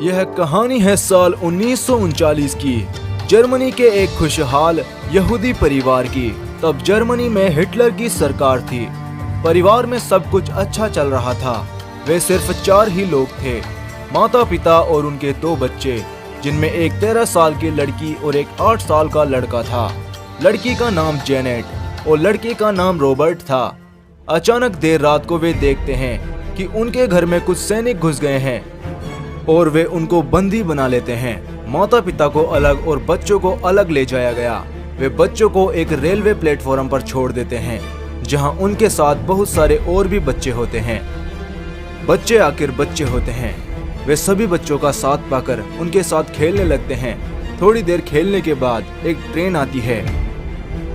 यह कहानी है साल 1939 की, जर्मनी के एक खुशहाल यहूदी परिवार की। तब जर्मनी में हिटलर की सरकार थी। परिवार में सब कुछ अच्छा चल रहा था। वे सिर्फ 4 ही लोग थे, माता पिता और उनके 2 बच्चे, जिनमें एक 13 साल की लड़की और एक 8 साल का लड़का था। लड़की का नाम जेनेट और लड़के का नाम रॉबर्ट था। अचानक देर रात को वे देखते हैं कि उनके घर में कुछ सैनिक घुस गए हैं और वे उनको बंदी बना लेते हैं। माता पिता को अलग और बच्चों को अलग ले जाया गया। वे बच्चों को एक रेलवे प्लेटफॉर्म पर छोड़ देते हैं, जहां उनके साथ बहुत सारे और भी बच्चे होते हैं। बच्चे आखिर बच्चे होते हैं। वे सभी बच्चों का साथ पाकर उनके साथ खेलने लगते हैं। थोड़ी देर खेलने के बाद एक ट्रेन आती है।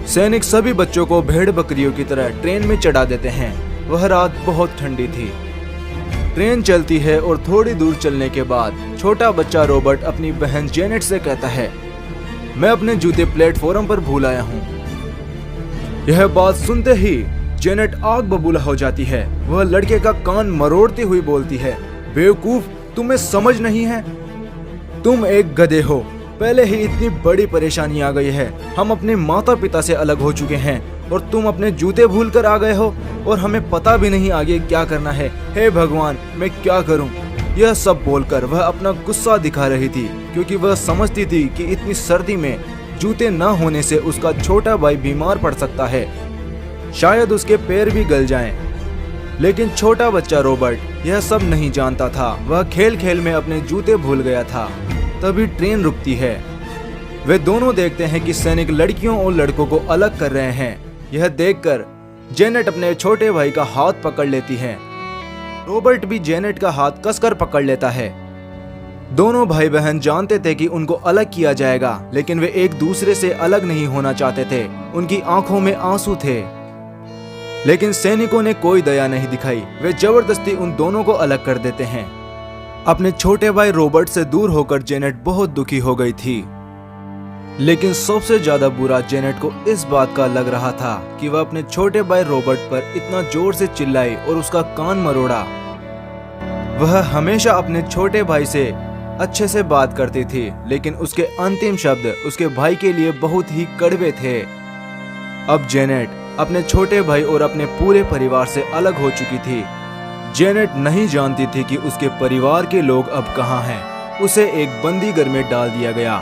सैनिक सभी बच्चों को भेड़ बकरियों की तरह ट्रेन में चढ़ा देते हैं। वह रात बहुत ठंडी थी। ट्रेन चलती है और थोड़ी दूर चलने के बाद छोटा बच्चा रॉबर्ट अपनी बहन जेनेट से कहता है, मैं अपने जूते प्लेटफॉर्म पर भूल आया हूँ। यह बात सुनते ही जेनेट आग बबूला हो जाती है। वह लड़के का कान मरोड़ती हुई बोलती है, बेवकूफ, तुम्हें समझ नहीं है? तुम एक गधे हो। पहले ही इतनी बड़ी परेशानी आ गई है। हम अपने माता पिता से अलग हो चुके हैं और तुम अपने जूते भूल कर आ गए हो और हमें पता भी नहीं आगे क्या करना है। हे भगवान, मैं क्या करूं? यह सब बोलकर वह अपना गुस्सा दिखा रही थी, क्योंकि वह समझती थी कि इतनी सर्दी में जूते न होने से उसका छोटा भाई बीमार पड़ सकता है। शायद उसके पैर भी गल जाएं। लेकिन छोटा बच्चा रॉबर्ट यह सब नहीं जानता था। वह खेल खेल में अपने जूते भूल गया था। तभी ट्रेन रुकती है। वे दोनों देखते हैं कि सैनिक लड़कियों और लड़कों को अलग कर रहे हैं। यह देखकर जेनेट अपने छोटे भाई का हाथ पकड़ लेती है। रॉबर्ट भी जेनेट का हाथ कसकर पकड़ लेता है। दोनों भाई बहन जानते थे कि उनको अलग किया जाएगा, लेकिन वे एक दूसरे से अलग नहीं होना चाहते थे। उनकी आंखों में आंसू थे, लेकिन सैनिकों ने कोई दया नहीं दिखाई। वे जबरदस्ती उन दोनों को अलग कर देते हैं। अपने छोटे भाई रॉबर्ट से दूर होकर जेनेट बहुत दुखी हो गई थी। लेकिन सबसे ज्यादा बुरा जेनेट को इस बात का लग रहा था कि वह अपने छोटे भाई रॉबर्ट पर इतना जोर से चिल्लाई और उसका कान मरोड़ा। वह हमेशा अपने छोटे भाई से अच्छे से बात करती थी, लेकिन उसके अंतिम शब्द उसके भाई के लिए बहुत ही कड़वे थे। अब जेनेट अपने छोटे भाई और अपने पूरे परिवार से अलग हो चुकी थी। जेनेट नहीं जानती थी कि उसके परिवार के लोग अब कहाँ हैं। उसे एक बंदी घर में डाल दिया गया।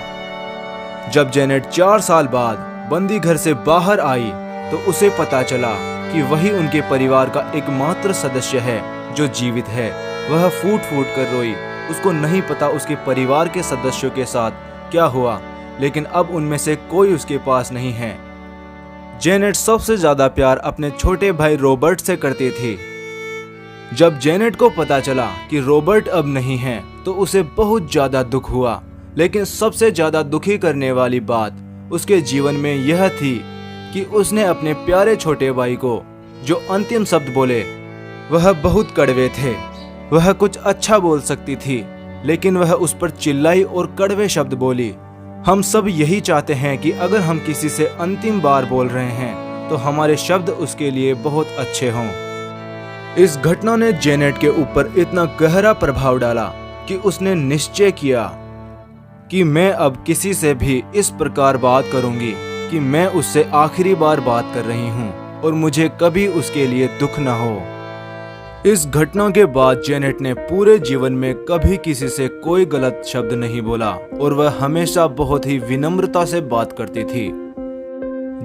जब जेनेट 4 साल बाद बंदी घर से बाहर आई तो उसे पता चला कि वही उनके परिवार का एकमात्र सदस्य है जो जीवित है। वह फूट फूट कर रोई। उसको नहीं पता उसके परिवार के सदस्यों के साथ क्या हुआ, लेकिन अब उनमें से कोई उसके पास नहीं है। जेनेट सबसे ज्यादा प्यार अपने छोटे भाई रॉबर्ट से करती थी। जब जेनेट को पता चला कि रॉबर्ट अब नहीं है तो उसे बहुत ज्यादा दुख हुआ। लेकिन सबसे ज्यादा दुखी करने वाली बात उसके जीवन में यह थी कि उसने अपने प्यारे छोटे भाई को जो अंतिम शब्द बोले वह बहुत कड़वे थे। वह कुछ अच्छा बोल सकती थी, लेकिन वह उस पर चिल्लाई और कड़वे शब्द बोली। हम सब यही चाहते हैं कि अगर हम किसी से अंतिम बार बोल रहे हैं तो हमारे शब्द उसके लिए बहुत अच्छे हों। इस घटना ने जेनेट के ऊपर इतना गहरा प्रभाव डाला कि उसने निश्चय किया कि मैं अब किसी से भी इस प्रकार बात करूंगी कि मैं उससे आखिरी बार बात कर रही हूं और मुझे कभी उसके लिए दुख न हो। इस घटना के बाद जेनेट ने पूरे जीवन में कभी किसी से कोई गलत शब्द नहीं बोला और वह हमेशा बहुत ही विनम्रता से बात करती थी।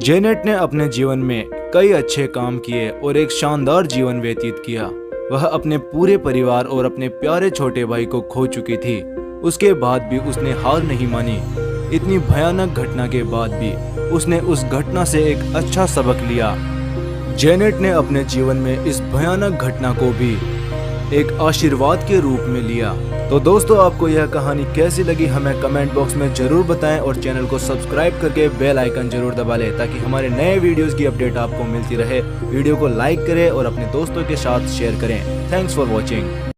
जेनेट ने अपने जीवन में कई अच्छे काम किए और एक शानदार जीवन व्यतीत किया। वह अपने पूरे परिवार और अपने प्यारे छोटे भाई को खो चुकी थी। उसके बाद भी उसने हार नहीं मानी। इतनी भयानक घटना के बाद भी उसने उस घटना से एक अच्छा सबक लिया। जेनेट ने अपने जीवन में इस भयानक घटना को भी एक आशीर्वाद के रूप में लिया। तो दोस्तों, आपको यह कहानी कैसी लगी हमें कमेंट बॉक्स में जरूर बताएं और चैनल को सब्सक्राइब करके बेल आइकन जरूर दबा लें ताकि हमारे नए वीडियोस की अपडेट आपको मिलती रहे। वीडियो को लाइक करें और अपने दोस्तों के साथ शेयर करें। Thanks for watching.